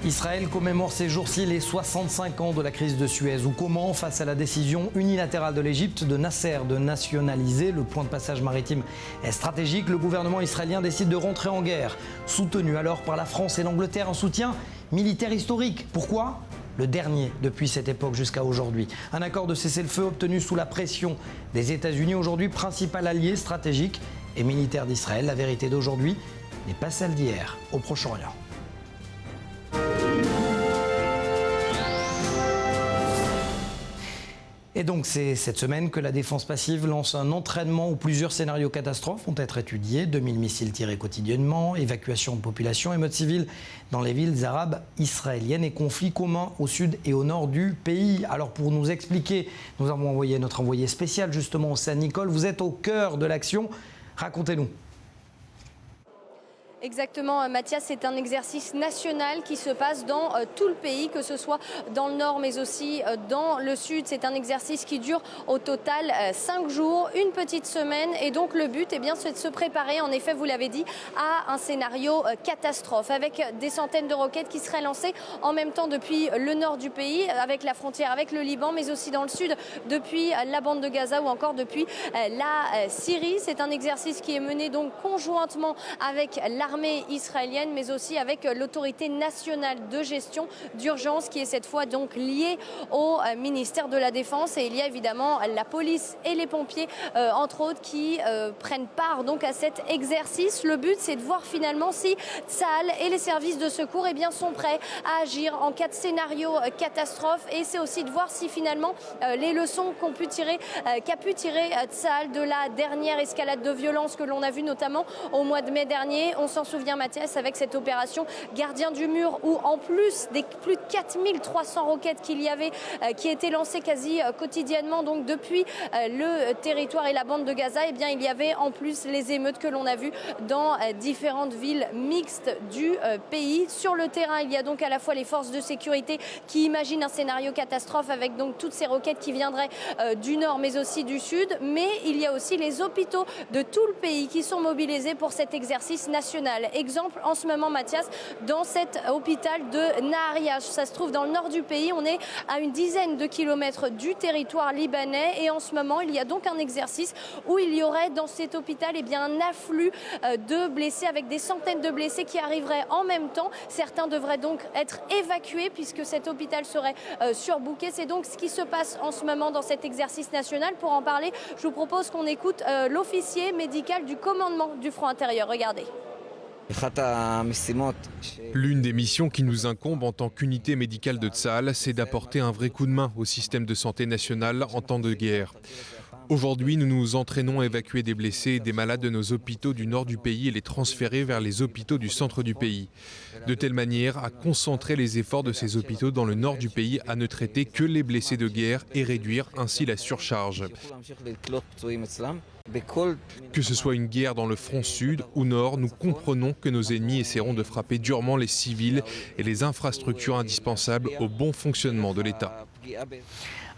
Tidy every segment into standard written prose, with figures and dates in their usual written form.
Israël commémore ces jours-ci les 65 ans de la crise de Suez. Ou comment, face à la décision unilatérale de l'Égypte de Nasser de nationaliser le point de passage maritime est stratégique, le gouvernement israélien décide de rentrer en guerre, soutenu alors par la France et l'Angleterre, un soutien militaire historique. Pourquoi ? Le dernier depuis cette époque jusqu'à aujourd'hui. Un accord de cessez-le-feu obtenu sous la pression des États-Unis, aujourd'hui principal allié stratégique et militaire d'Israël. La vérité d'aujourd'hui n'est pas celle d'hier au Proche-Orient. Et donc c'est cette semaine que la défense passive lance un entraînement où plusieurs scénarios catastrophes vont être étudiés. 2000 missiles tirés quotidiennement, évacuation de population, émeutes civiles dans les villes arabes israéliennes et conflits communs au sud et au nord du pays. Alors pour nous expliquer, nous avons envoyé notre envoyé spécial justement au Saint-Nicole. Vous êtes au cœur de l'action, racontez-nous. Exactement, Mathias, c'est un exercice national qui se passe dans tout le pays, que ce soit dans le nord mais aussi dans le sud. C'est un exercice qui dure au total 5 jours, une petite semaine. Et donc le but, c'est de se préparer, en effet, vous l'avez dit, à un scénario catastrophe avec des centaines de roquettes qui seraient lancées en même temps depuis le nord du pays, avec la frontière avec le Liban, mais aussi dans le sud, depuis la bande de Gaza ou encore depuis la Syrie. C'est un exercice qui est mené donc conjointement avec l'armée israélienne, mais aussi avec l'autorité nationale de gestion d'urgence qui est cette fois donc liée au ministère de la Défense. Et il y a évidemment la police et les pompiers, entre autres, qui prennent part donc à cet exercice. Le but, c'est de voir finalement si Tsahal et les services de secours sont prêts à agir en cas de scénario catastrophe. Et c'est aussi de voir si finalement les leçons qu'a pu tirer Tsahal de la dernière escalade de violence que l'on a vue notamment au mois de mai dernier. On s'en souvient, Mathias, avec cette opération Gardien du Mur où en plus des plus de 4300 roquettes qu'il y avait qui étaient lancées quasi quotidiennement donc depuis le territoire et la bande de Gaza, il y avait en plus les émeutes que l'on a vues dans différentes villes mixtes du pays. Sur le terrain, il y a donc à la fois les forces de sécurité qui imaginent un scénario catastrophe avec donc toutes ces roquettes qui viendraient du nord mais aussi du sud, mais il y a aussi les hôpitaux de tout le pays qui sont mobilisés pour cet exercice national. Exemple en ce moment, Mathias, dans cet hôpital de Nahariya. Ça se trouve dans le nord du pays. On est à une dizaine de kilomètres du territoire libanais. Et en ce moment, il y a donc un exercice où il y aurait dans cet hôpital un afflux de blessés avec des centaines de blessés qui arriveraient en même temps. Certains devraient donc être évacués puisque cet hôpital serait surbooké. C'est donc ce qui se passe en ce moment dans cet exercice national. Pour en parler, je vous propose qu'on écoute l'officier médical du commandement du front intérieur. Regardez. L'une des missions qui nous incombe en tant qu'unité médicale de Tsahal, c'est d'apporter un vrai coup de main au système de santé national en temps de guerre. Aujourd'hui, nous nous entraînons à évacuer des blessés et des malades de nos hôpitaux du nord du pays et les transférer vers les hôpitaux du centre du pays. De telle manière à concentrer les efforts de ces hôpitaux dans le nord du pays à ne traiter que les blessés de guerre et réduire ainsi la surcharge. Que ce soit une guerre dans le front sud ou nord, nous comprenons que nos ennemis essaieront de frapper durement les civils et les infrastructures indispensables au bon fonctionnement de l'État.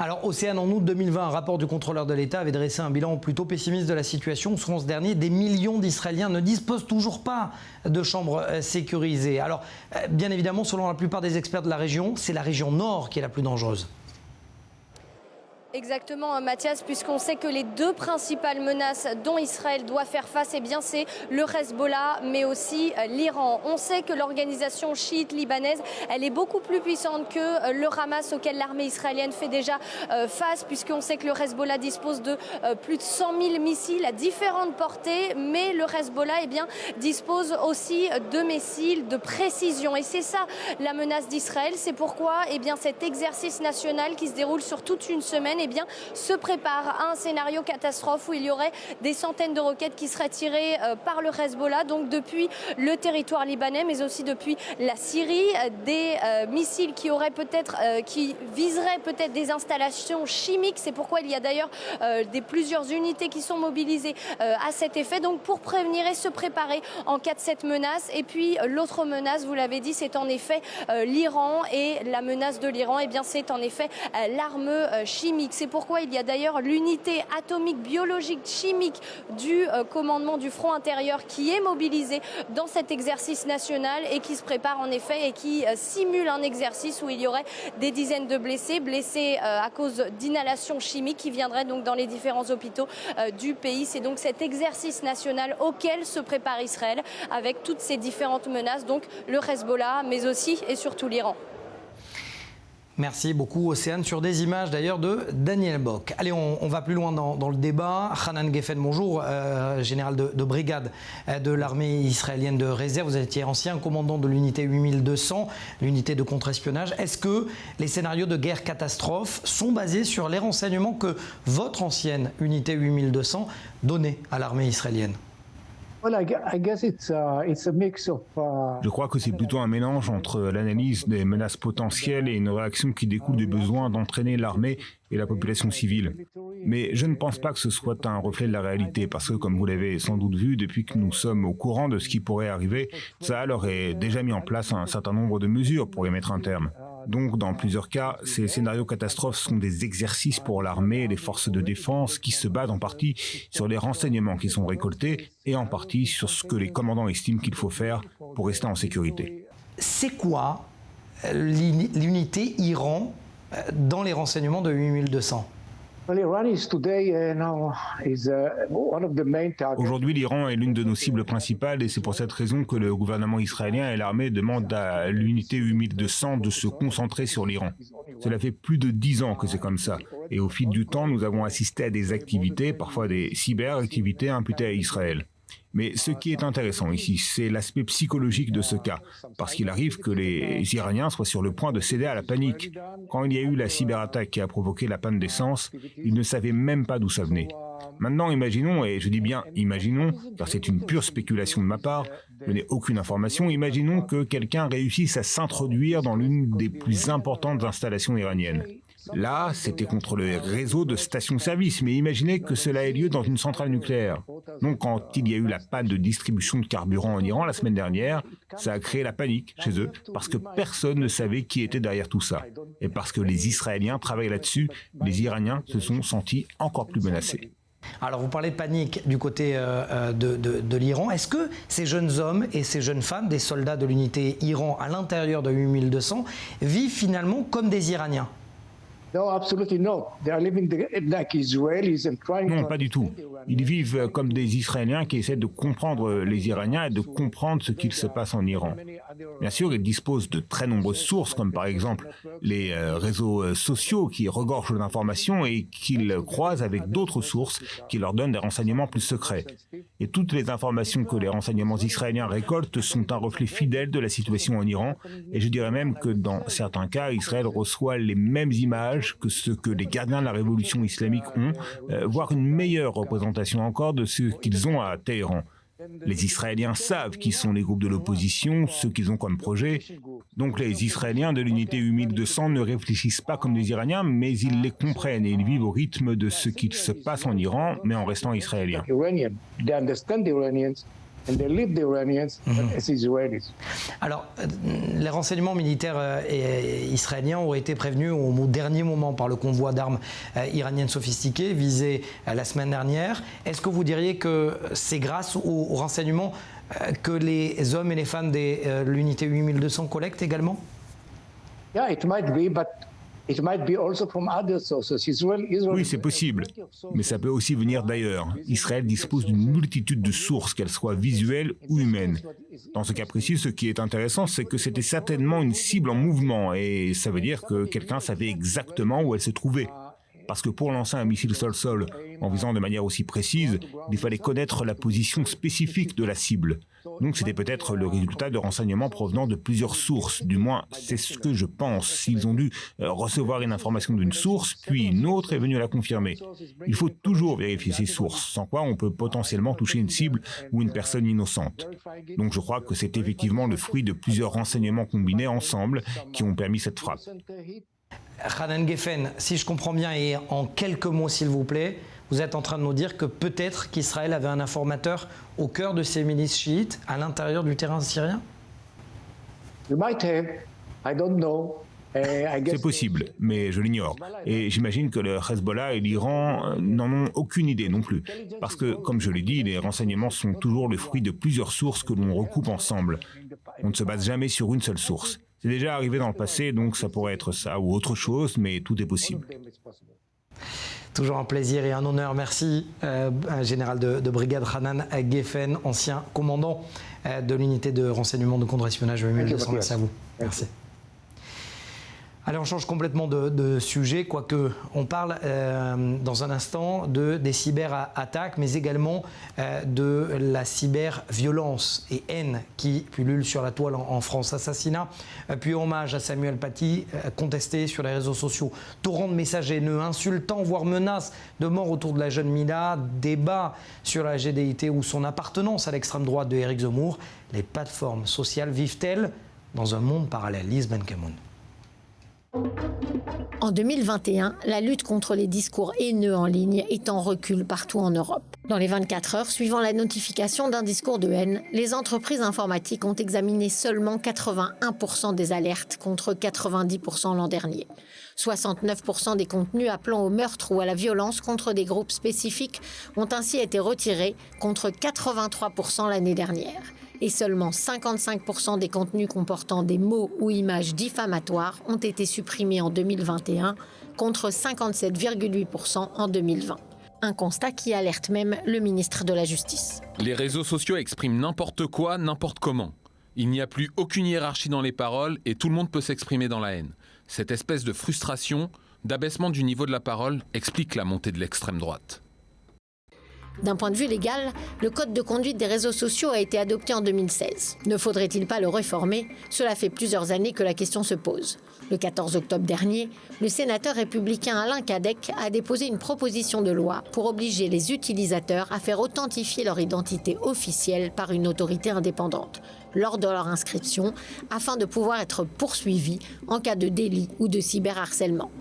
Alors, Océane, en août 2020, un rapport du contrôleur de l'État avait dressé un bilan plutôt pessimiste de la situation. Selon ce dernier, des millions d'Israéliens ne disposent toujours pas de chambres sécurisées. Alors, bien évidemment, selon la plupart des experts de la région, c'est la région nord qui est la plus dangereuse. Exactement, Mathias, puisqu'on sait que les deux principales menaces dont Israël doit faire face, c'est le Hezbollah, mais aussi l'Iran. On sait que l'organisation chiite libanaise, elle est beaucoup plus puissante que le Hamas auquel l'armée israélienne fait déjà face, puisqu'on sait que le Hezbollah dispose de plus de 100 000 missiles à différentes portées, mais le Hezbollah dispose aussi de missiles de précision. Et c'est ça la menace d'Israël. C'est pourquoi cet exercice national qui se déroule sur toute une semaine se prépare à un scénario catastrophe où il y aurait des centaines de roquettes qui seraient tirées par le Hezbollah, donc depuis le territoire libanais, mais aussi depuis la Syrie, des missiles qui viseraient peut-être des installations chimiques. C'est pourquoi il y a d'ailleurs plusieurs unités qui sont mobilisées à cet effet, donc pour prévenir et se préparer en cas de cette menace. Et puis l'autre menace, vous l'avez dit, c'est en effet l'Iran, et la menace de l'Iran, c'est en effet l'arme chimique. atomique. C'est pourquoi il y a d'ailleurs l'unité atomique, biologique, chimique du commandement du front intérieur qui est mobilisée dans cet exercice national et qui se prépare en effet et qui simule un exercice où il y aurait des dizaines de blessés à cause d'inhalation chimique qui viendraient donc dans les différents hôpitaux du pays. C'est donc cet exercice national auquel se prépare Israël avec toutes ces différentes menaces, donc le Hezbollah, mais aussi et surtout l'Iran. Merci beaucoup Océane, sur des images d'ailleurs de Daniel Bock. Allez, on va plus loin dans le débat. Hanan Geffen, bonjour, général de brigade de l'armée israélienne de réserve. Vous étiez ancien commandant de l'unité 8200, l'unité de contre-espionnage. Est-ce que les scénarios de guerre catastrophe sont basés sur les renseignements que votre ancienne unité 8200 donnait à l'armée israélienne ? Je crois que c'est plutôt un mélange entre l'analyse des menaces potentielles et une réaction qui découle du besoin d'entraîner l'armée et la population civile. Mais je ne pense pas que ce soit un reflet de la réalité, parce que, comme vous l'avez sans doute vu, depuis que nous sommes au courant de ce qui pourrait arriver, Tsahal aurait déjà mis en place un certain nombre de mesures pour y mettre un terme. Donc, dans plusieurs cas, ces scénarios catastrophes sont des exercices pour l'armée et les forces de défense qui se basent en partie sur les renseignements qui sont récoltés et en partie sur ce que les commandants estiment qu'il faut faire pour rester en sécurité. C'est quoi l'unité Iran dans les renseignements de 8200 ? Aujourd'hui, l'Iran est l'une de nos cibles principales et c'est pour cette raison que le gouvernement israélien et l'armée demandent à l'unité 8200 de se concentrer sur l'Iran. Cela fait plus de 10 ans que c'est comme ça. Et au fil du temps, nous avons assisté à des activités, parfois des cyberactivités imputées à Israël. Mais ce qui est intéressant ici, c'est l'aspect psychologique de ce cas, parce qu'il arrive que les Iraniens soient sur le point de céder à la panique. Quand il y a eu la cyberattaque qui a provoqué la panne d'essence, ils ne savaient même pas d'où ça venait. Maintenant, imaginons, et je dis bien imaginons, car c'est une pure spéculation de ma part, je n'ai aucune information, imaginons que quelqu'un réussisse à s'introduire dans l'une des plus importantes installations iraniennes. Là, c'était contre le réseau de stations-service, mais imaginez que cela ait lieu dans une centrale nucléaire. Donc, quand il y a eu la panne de distribution de carburant en Iran la semaine dernière, ça a créé la panique chez eux, parce que personne ne savait qui était derrière tout ça. Et parce que les Israéliens travaillent là-dessus, les Iraniens se sont sentis encore plus menacés. Alors, vous parlez de panique du côté de l'Iran. Est-ce que ces jeunes hommes et ces jeunes femmes, des soldats de l'unité Iran à l'intérieur de 8200, vivent finalement comme des Iraniens ? Non, pas du tout. Ils vivent comme des Israéliens qui essaient de comprendre les Iraniens et de comprendre ce qu'il se passe en Iran. Bien sûr, ils disposent de très nombreuses sources, comme par exemple les réseaux sociaux qui regorgent d'informations et qu'ils croisent avec d'autres sources qui leur donnent des renseignements plus secrets. Et toutes les informations que les renseignements israéliens récoltent sont un reflet fidèle de la situation en Iran. Et je dirais même que dans certains cas, Israël reçoit les mêmes images que ce que les gardiens de la révolution islamique ont, voire une meilleure représentation encore de ce qu'ils ont à Téhéran. Les Israéliens savent qui sont les groupes de l'opposition, ce qu'ils ont comme projet. Donc les Israéliens de l'unité 8200 ne réfléchissent pas comme des Iraniens, mais ils les comprennent et ils vivent au rythme de ce qu'il se passe en Iran, mais en restant israéliens. Alors, les renseignements militaires israéliens ont été prévenus au dernier moment par le convoi d'armes iraniennes sophistiquées visé la semaine dernière. Est-ce que vous diriez que c'est grâce aux renseignements que les hommes et les femmes de l'unité 8200 collectent également ? Yeah, it might be, but it might be also from other sources. Oui, c'est possible, mais ça peut aussi venir d'ailleurs. Israël dispose d'une multitude de sources, qu'elles soient visuelles ou humaines. Dans ce cas précis, ce qui est intéressant, c'est que c'était certainement une cible en mouvement, et ça veut dire que quelqu'un savait exactement où elle se trouvait. Parce que pour lancer un missile sol-sol en visant de manière aussi précise, il fallait connaître la position spécifique de la cible. Donc c'était peut-être le résultat de renseignements provenant de plusieurs sources. Du moins, c'est ce que je pense. S'ils ont dû recevoir une information d'une source, puis une autre est venue la confirmer. Il faut toujours vérifier ces sources, sans quoi on peut potentiellement toucher une cible ou une personne innocente. Donc je crois que c'est effectivement le fruit de plusieurs renseignements combinés ensemble qui ont permis cette frappe. Hanan Geffen, si je comprends bien, et en quelques mots s'il vous plaît, vous êtes en train de nous dire que peut-être qu'Israël avait un informateur au cœur de ces milices chiites à l'intérieur du terrain syrien ? C'est possible, mais je l'ignore. Et j'imagine que le Hezbollah et l'Iran n'en ont aucune idée non plus. Parce que, comme je l'ai dit, les renseignements sont toujours le fruit de plusieurs sources que l'on recoupe ensemble. On ne se base jamais sur une seule source. C'est déjà arrivé dans le passé, donc ça pourrait être ça ou autre chose, mais tout est possible. Toujours un plaisir et un honneur. Merci, général de brigade Hanan Geffen, ancien commandant de l'unité de renseignement de contre-espionnage de 1200. Merci à vous. Merci. Allez, on change complètement de sujet, quoique on parle dans un instant des cyberattaques, mais également de la cyberviolence et haine qui pullule sur la toile en France. Assassinat, puis hommage à Samuel Paty, contesté sur les réseaux sociaux. Torrent de messages haineux, insultants, voire menaces de mort autour de la jeune Mila. Débat sur la GDIT ou son appartenance à l'extrême droite de Éric Zemmour. Les plateformes sociales vivent-elles dans un monde parallèle? Lise Benkamoun. En 2021, la lutte contre les discours haineux en ligne est en recul partout en Europe. Dans les 24 heures suivant la notification d'un discours de haine, les entreprises informatiques ont examiné seulement 81% des alertes contre 90% l'an dernier. 69% des contenus appelant au meurtre ou à la violence contre des groupes spécifiques ont ainsi été retirés contre 83% l'année dernière. Et seulement 55% des contenus comportant des mots ou images diffamatoires ont été supprimés en 2021, contre 57,8% en 2020. Un constat qui alerte même le ministre de la Justice. Les réseaux sociaux expriment n'importe quoi, n'importe comment. Il n'y a plus aucune hiérarchie dans les paroles et tout le monde peut s'exprimer dans la haine. Cette espèce de frustration, d'abaissement du niveau de la parole explique la montée de l'extrême droite. D'un point de vue légal, le code de conduite des réseaux sociaux a été adopté en 2016. Ne faudrait-il pas le réformer? Cela fait plusieurs années que la question se pose. Le 14 octobre dernier, le sénateur républicain Alain Cadec a déposé une proposition de loi pour obliger les utilisateurs à faire authentifier leur identité officielle par une autorité indépendante lors de leur inscription, afin de pouvoir être poursuivis en cas de délit ou de cyberharcèlement.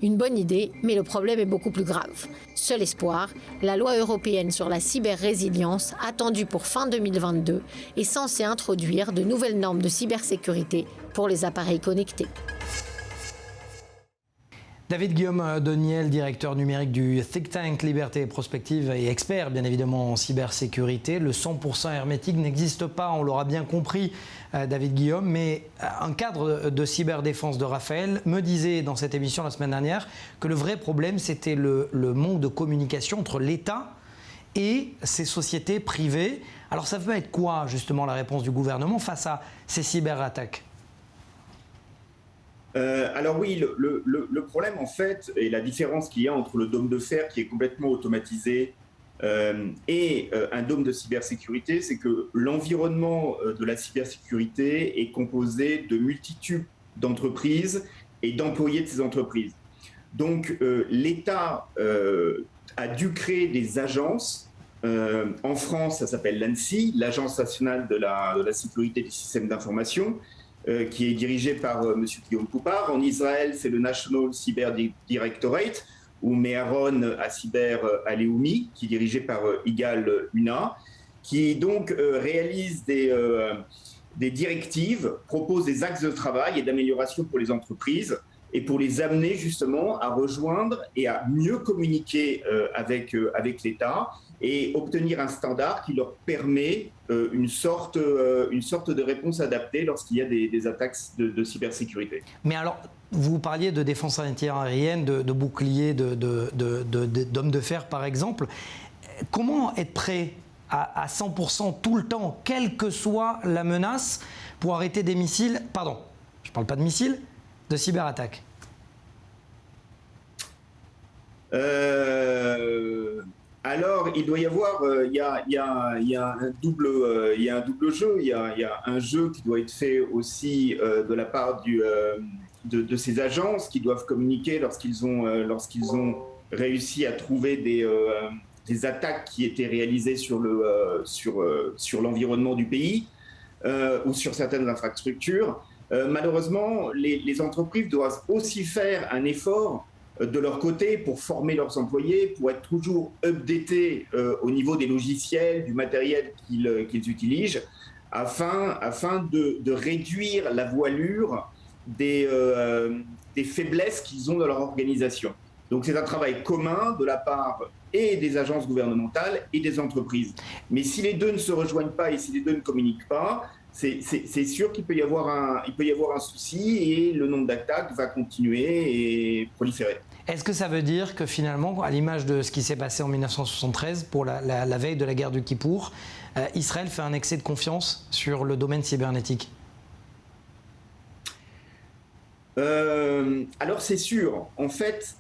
Une bonne idée, mais le problème est beaucoup plus grave. Seul espoir, la loi européenne sur la cyber-résilience, attendue pour fin 2022, est censée introduire de nouvelles normes de cybersécurité pour les appareils connectés. David Guillaume Deniel, directeur numérique du think tank Liberté et Prospective et expert bien évidemment en cybersécurité. Le 100% hermétique n'existe pas, on l'aura bien compris David Guillaume, mais un cadre de cyberdéfense de Raphaël me disait dans cette émission la semaine dernière que le vrai problème c'était le manque de communication entre l'État et ces sociétés privées. Alors ça peut être quoi justement la réponse du gouvernement face à ces cyberattaques ? Alors oui, le problème en fait, et la différence qu'il y a entre le dôme de fer qui est complètement automatisé et un dôme de cybersécurité, c'est que l'environnement de la cybersécurité est composé de multitudes d'entreprises et d'employés de ces entreprises. Donc l'État a dû créer des agences. En France, ça s'appelle l'ANSSI, l'Agence nationale de la sécurité des systèmes d'information, qui est dirigé par M. Guillaume Poupard. En Israël, c'est le National Cyber Directorate, ou Meharon à Cyber Aleoumi, qui est dirigé par Igal Una, qui donc réalise des directives, propose des axes de travail et d'amélioration pour les entreprises, et pour les amener justement à rejoindre et à mieux communiquer avec l'État, et obtenir un standard qui leur permet une sorte de réponse adaptée lorsqu'il y a des attaques de cybersécurité. Mais alors, vous parliez de défense antiaérienne, de boucliers, d'hommes de fer par exemple. Comment être prêt à 100% tout le temps, quelle que soit la menace, pour arrêter des missiles, pardon, je ne parle pas de missiles, de cyberattaques? Alors, il doit y avoir, il y a un double jeu. Il y a un jeu qui doit être fait aussi de la part de ces agences qui doivent communiquer lorsqu'ils ont réussi à trouver des attaques qui étaient réalisées sur l'environnement du pays ou sur certaines infrastructures. Malheureusement, les entreprises doivent aussi faire un effort de leur côté pour former leurs employés, pour être toujours updatés au niveau des logiciels, du matériel qu'ils utilisent, afin de réduire la voilure des faiblesses qu'ils ont dans leur organisation. Donc c'est un travail commun de la part et des agences gouvernementales et des entreprises. Mais si les deux ne se rejoignent pas et si les deux ne communiquent pas, c'est sûr qu'il peut y avoir un souci et le nombre d'attaques va continuer et proliférer. Est-ce que ça veut dire que finalement, à l'image de ce qui s'est passé en 1973 pour la veille de la guerre du Kippour, Israël fait un excès de confiance sur le domaine cybernétique ? Alors c'est sûr, en fait,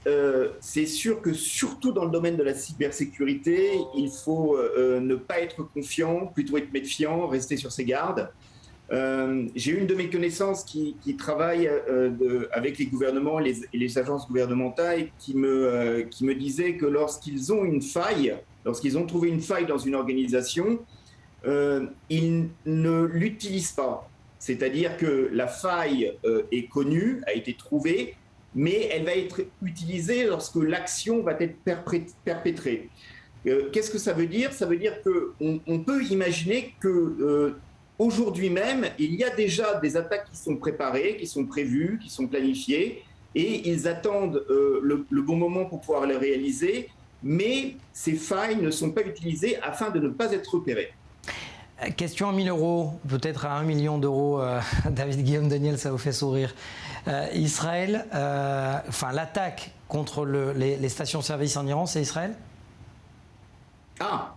c'est sûr que surtout dans le domaine de la cybersécurité, il faut ne pas être confiant, plutôt être méfiant, rester sur ses gardes. J'ai une de mes connaissances qui travaille avec les gouvernements et les agences gouvernementales qui me disait que lorsqu'ils ont une faille, lorsqu'ils ont trouvé une faille dans une organisation, ils ne l'utilisent pas. C'est-à-dire que la faille est connue, a été trouvée, mais elle va être utilisée lorsque l'action va être perpétrée. Qu'est-ce que ça veut dire ? Ça veut dire qu'on peut imaginer que aujourd'hui même, il y a déjà des attaques qui sont préparées, qui sont prévues, qui sont planifiées, et ils attendent le bon moment pour pouvoir les réaliser, mais ces failles ne sont pas utilisées afin de ne pas être repérées. Question à 1 000 €, peut-être à 1 million d'euros, David Guillaume Daniel, ça vous fait sourire. Israël, l'attaque contre les stations-service en Iran, c'est Israël ? Ah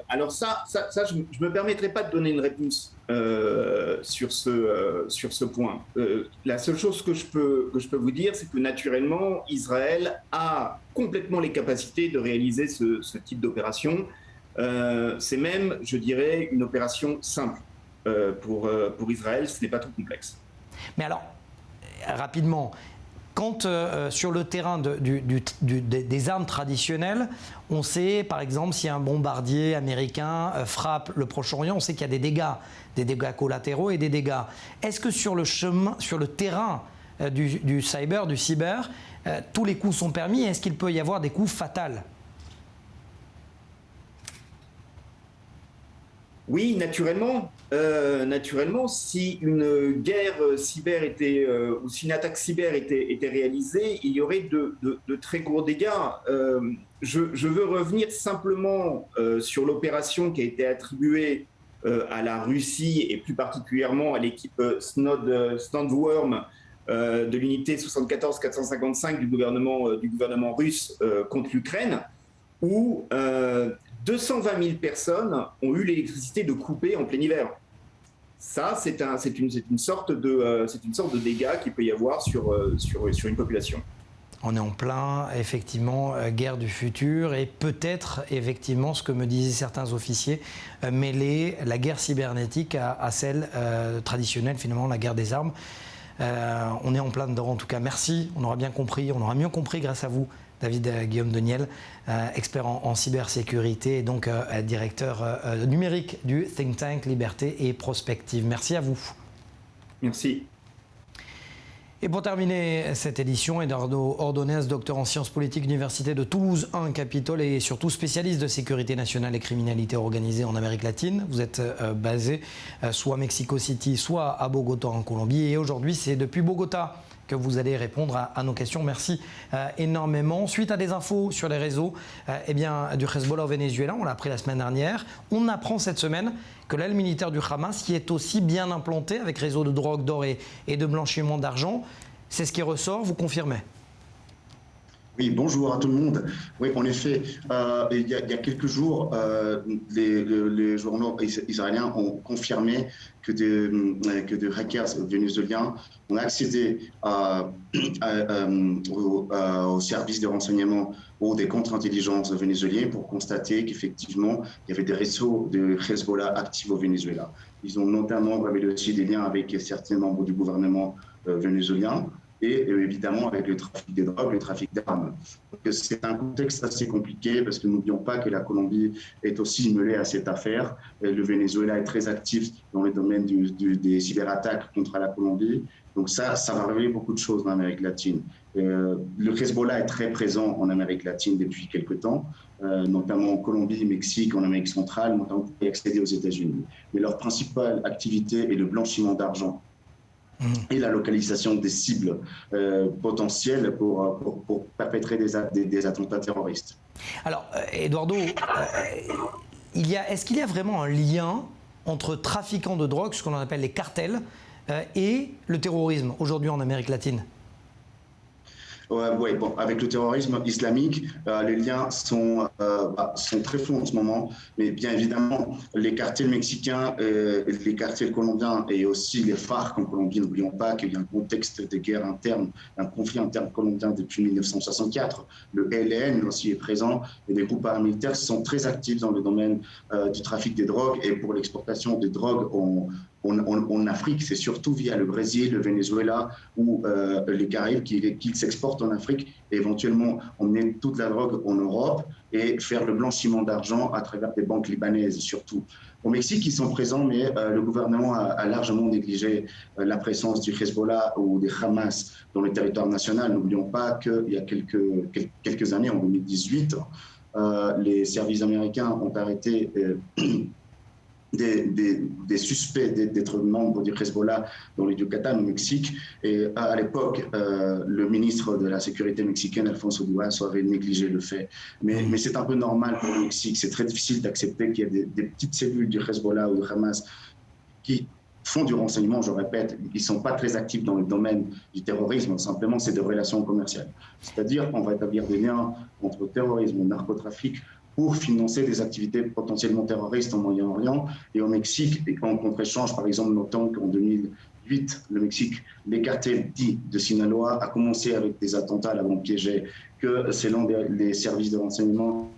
alors ça je ne me permettrai pas de donner une réponse sur ce point. La seule chose que je peux vous dire, c'est que naturellement, Israël a complètement les capacités de réaliser ce type d'opération. C'est même, je dirais, une opération simple pour Israël, ce n'est pas trop complexe. Mais alors, rapidement, quand sur le terrain des armes traditionnelles, on sait par exemple si un bombardier américain frappe le Proche-Orient, on sait qu'il y a des dégâts collatéraux et des dégâts. Est-ce que sur le terrain du cyber, tous les coups sont permis? Est-ce qu'il peut y avoir des coups fatals? Oui, naturellement. Si une guerre cyber ou si une attaque cyber était réalisée, il y aurait de très gros dégâts. Je veux revenir simplement sur l'opération qui a été attribuée à la Russie et plus particulièrement à l'équipe Snowworm de l'unité 74-455 du gouvernement russe contre l'Ukraine, où 220 000 personnes ont eu l'électricité de couper en plein hiver. Ça, c'est une sorte de dégâts qu'il peut y avoir sur une population. On est en plein, effectivement, guerre du futur et peut-être, effectivement, ce que me disaient certains officiers, mêler la guerre cybernétique à celle traditionnelle, finalement, la guerre des armes. On est en plein dedans, en tout cas. Merci, on aura bien compris, on aura mieux compris grâce à vous, David Guillaume Daniel, expert en cybersécurité et donc directeur numérique du think tank Liberté et Prospective. Merci à vous. Merci. Et pour terminer cette édition, Eduardo Ordonez, docteur en sciences politiques, Université de Toulouse 1 Capitole et surtout spécialiste de sécurité nationale et criminalité organisée en Amérique latine. Vous êtes basé soit à Mexico City, soit à Bogota en Colombie. Et aujourd'hui, c'est depuis Bogota que vous allez répondre à nos questions. Merci énormément. Suite à des infos sur les réseaux du Hezbollah au Venezuela, on l'a appris la semaine dernière, on apprend cette semaine que l'aile militaire du Hamas y est aussi bien implantée avec réseau de drogue, d'or et de blanchiment d'argent. C'est ce qui ressort, vous confirmez ? Oui, bonjour à tout le monde. Oui, en effet, il y a quelques jours, les journaux israéliens ont confirmé que des hackers vénézuéliens ont accédé au service de renseignement ou des contre-intelligence vénézuéliens pour constater qu'effectivement, il y avait des réseaux de Hezbollah actifs au Venezuela. Ils ont notamment révélé aussi des liens avec certains membres du gouvernement vénézuélien et évidemment avec le trafic de drogue, le trafic d'armes. C'est un contexte assez compliqué parce que n'oublions pas que la Colombie est aussi mêlée à cette affaire. Le Venezuela est très actif dans le domaine des cyberattaques contre la Colombie Donc ça va révéler beaucoup de choses en Amérique latine. Le Hezbollah est très présent en Amérique latine depuis quelque temps, notamment en Colombie, Mexique, en Amérique centrale, notamment pour y accéder aux États-Unis. Mais leur principale activité est le blanchiment d'argent et la localisation des cibles potentielles pour perpétrer des attentats terroristes. Alors, Eduardo, est-ce qu'il y a vraiment un lien entre trafiquants de drogue, ce qu'on appelle les cartels, et le terrorisme aujourd'hui en Amérique latine? Oui, bon, avec le terrorisme islamique, les liens sont très flous en ce moment, mais bien évidemment, les cartels mexicains, les cartels colombiens et aussi les FARC en Colombie, n'oublions pas qu'il y a un contexte de guerre interne, un conflit interne colombien depuis 1964. Le ELN aussi est présent et des groupes paramilitaires sont très actifs dans le domaine du trafic des drogues et pour l'exportation des drogues en Afrique, c'est surtout via le Brésil, le Venezuela ou les Caraïbes qu'ils s'exportent en Afrique et éventuellement emmener toute la drogue en Europe et faire le blanchiment d'argent à travers des banques libanaises surtout. Au Mexique, ils sont présents, mais le gouvernement a largement négligé la présence du Hezbollah ou des Hamas dans le territoire national. N'oublions pas qu'il y a quelques années, en 2018, les services américains ont arrêté des suspects d'être membres du Hezbollah dans le Yucatan, au Mexique. Et à l'époque, le ministre de la Sécurité mexicaine, Alfonso Durazo, avait négligé le fait. Mais c'est un peu normal pour le Mexique. C'est très difficile d'accepter qu'il y ait des petites cellules du Hezbollah ou du Hamas qui font du renseignement, je répète, ils ne sont pas très actifs dans le domaine du terrorisme, simplement c'est des relations commerciales. C'est-à-dire qu'on va établir des liens entre terrorisme et narcotrafic pour financer des activités potentiellement terroristes au Moyen-Orient et au Mexique. Et en contre-échange, par exemple, notons qu'en 2008, le Mexique, les cartels dits de Sinaloa a commencé avec des attentats à la bombe piégée que, selon les services de renseignement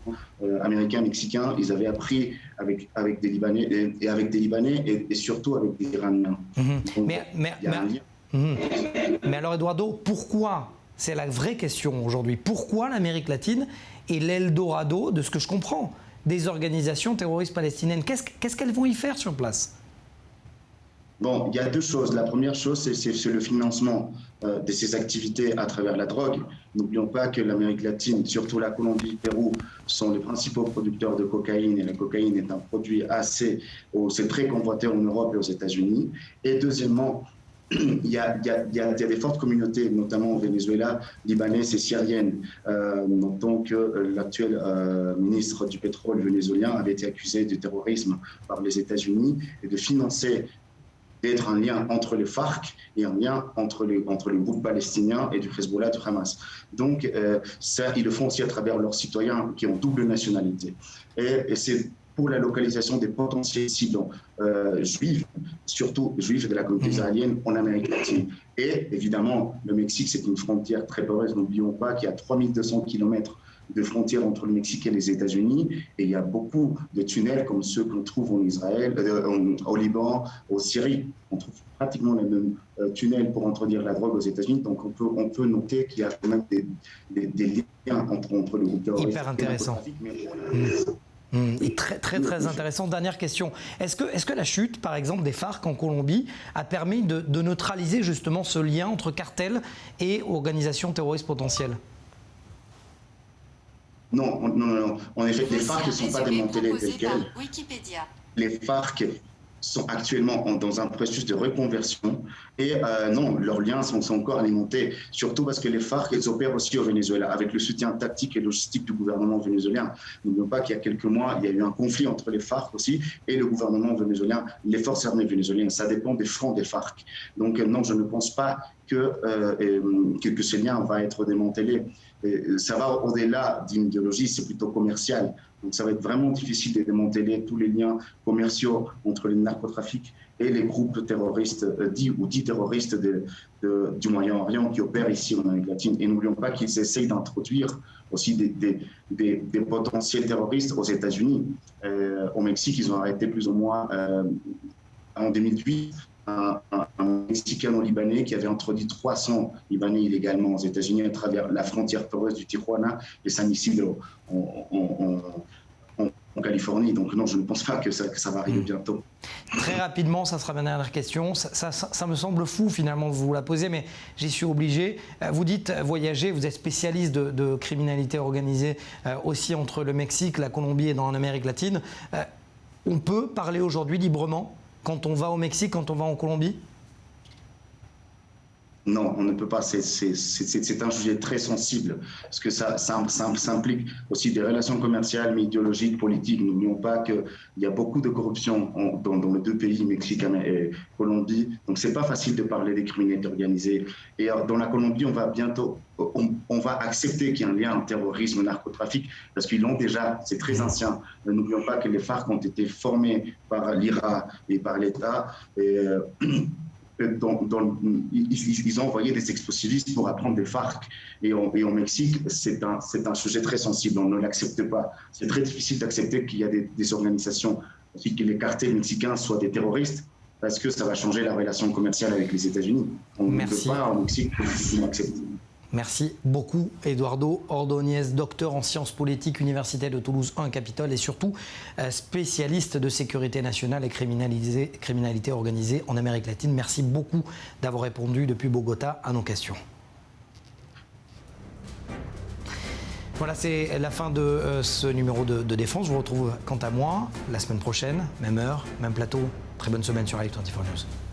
américains, mexicains, ils avaient appris avec des Libanais et surtout avec des Iraniens. Donc, mais alors, Eduardo, pourquoi? C'est la vraie question aujourd'hui. Pourquoi l'Amérique latine est l'Eldorado, de ce que je comprends, des organisations terroristes palestiniennes? Qu'est-ce qu'elles vont y faire sur place? Bon, il y a deux choses. La première chose, c'est le financement de ces activités à travers la drogue. N'oublions pas que l'Amérique latine, surtout la Colombie, le Pérou, sont les principaux producteurs de cocaïne. Et la cocaïne est un produit c'est très convoité en Europe et aux États-Unis. Et deuxièmement, il y a des fortes communautés, notamment au Venezuela, libanaises et syriennes. Notons que l'actuel ministre du pétrole vénézuélien avait été accusé de terrorisme par les États-Unis et de financer, d'être un lien entre les FARC et un lien entre les groupes palestiniens et du Hezbollah, du Hamas. Donc ça, ils le font aussi à travers leurs citoyens qui ont double nationalité. Et c'est pour la localisation des potentiels cibles juifs, surtout juifs de la communauté israélienne en Amérique latine. Et évidemment, le Mexique, c'est une frontière très poreuse. N'oublions pas qu'il y a 3200 km de frontières entre le Mexique et les États-Unis. Et il y a beaucoup de tunnels comme ceux qu'on trouve en Israël, au Liban, au Syrie. On trouve pratiquement les mêmes tunnels pour introduire la drogue aux États-Unis. Donc on peut noter qu'il y a quand même des liens entre le groupe terroriste. Hyper intéressant. Et très intéressant. Dernière question. Est-ce que la chute, par exemple, des FARC en Colombie a permis de neutraliser justement ce lien entre cartels et organisations terroristes potentielles? Non. En effet, les FARC ne sont pas démantelés tels quels. Les FARC sont actuellement dans un processus de reconversion et non, leurs liens sont encore alimentés, surtout parce que les FARC, elles opèrent aussi au Venezuela avec le soutien tactique et logistique du gouvernement vénézuélien. N'oublions pas qu'il y a quelques mois, il y a eu un conflit entre les FARC aussi et le gouvernement vénézuélien, les forces armées vénézuéliennes. Ça dépend des fronts des FARC. Donc non, je ne pense pas que ce lien va être démantelé. Ça va au-delà d'une idéologie, c'est plutôt commercial. Donc ça va être vraiment difficile de démanteler tous les liens commerciaux entre les narcotrafics et les groupes terroristes dits terroristes du Moyen-Orient qui opèrent ici en Amérique latine. Et n'oublions pas qu'ils essayent d'introduire aussi des potentiels terroristes aux États-Unis. Au Mexique, ils ont arrêté plus ou moins en 2008 un Mexicano-Libanais qui avait introduit 300 Libanais illégalement aux États-Unis à travers la frontière poreuse du Tijuana et San Isidro en en Californie. Donc non, je ne pense pas que ça va arriver bientôt. Très rapidement, ça sera ma dernière question. Ça me semble fou finalement de vous la poser, mais j'y suis obligé. Vous dites voyager, vous êtes spécialiste de criminalité organisée aussi entre le Mexique, la Colombie et dans l'Amérique latine. On peut parler aujourd'hui librement quand on va au Mexique, quand on va en Colombie ? Non, on ne peut pas. C'est un sujet très sensible parce que ça implique aussi des relations commerciales, mais idéologiques, politiques. N'oublions pas qu'il y a beaucoup de corruption dans les deux pays, Mexique et Colombie. Donc, c'est pas facile de parler des criminalités organisées. Et dans la Colombie, on va bientôt, on va accepter qu'il y a un lien entre terrorisme et narcotrafic parce qu'ils l'ont déjà. C'est très ancien. N'oublions pas que les FARC ont été formés par l'IRA et par l'État. Ils ont envoyé des explosivistes pour apprendre des FARC. Et au Mexique, c'est un sujet très sensible. On ne l'accepte pas. C'est très difficile d'accepter qu'il y a des organisations, aussi que les cartels mexicains soient des terroristes, parce que ça va changer la relation commerciale avec les États-Unis. On ne peut pas, au Mexique, l'accepter. Merci beaucoup, Eduardo Ordóñez, docteur en sciences politiques, Université de Toulouse 1 Capitole et surtout spécialiste de sécurité nationale et criminalité organisée en Amérique latine. Merci beaucoup d'avoir répondu depuis Bogota à nos questions. Voilà, c'est la fin de ce numéro de Défense. Je vous retrouve quant à moi la semaine prochaine, même heure, même plateau. Très bonne semaine sur i24 News.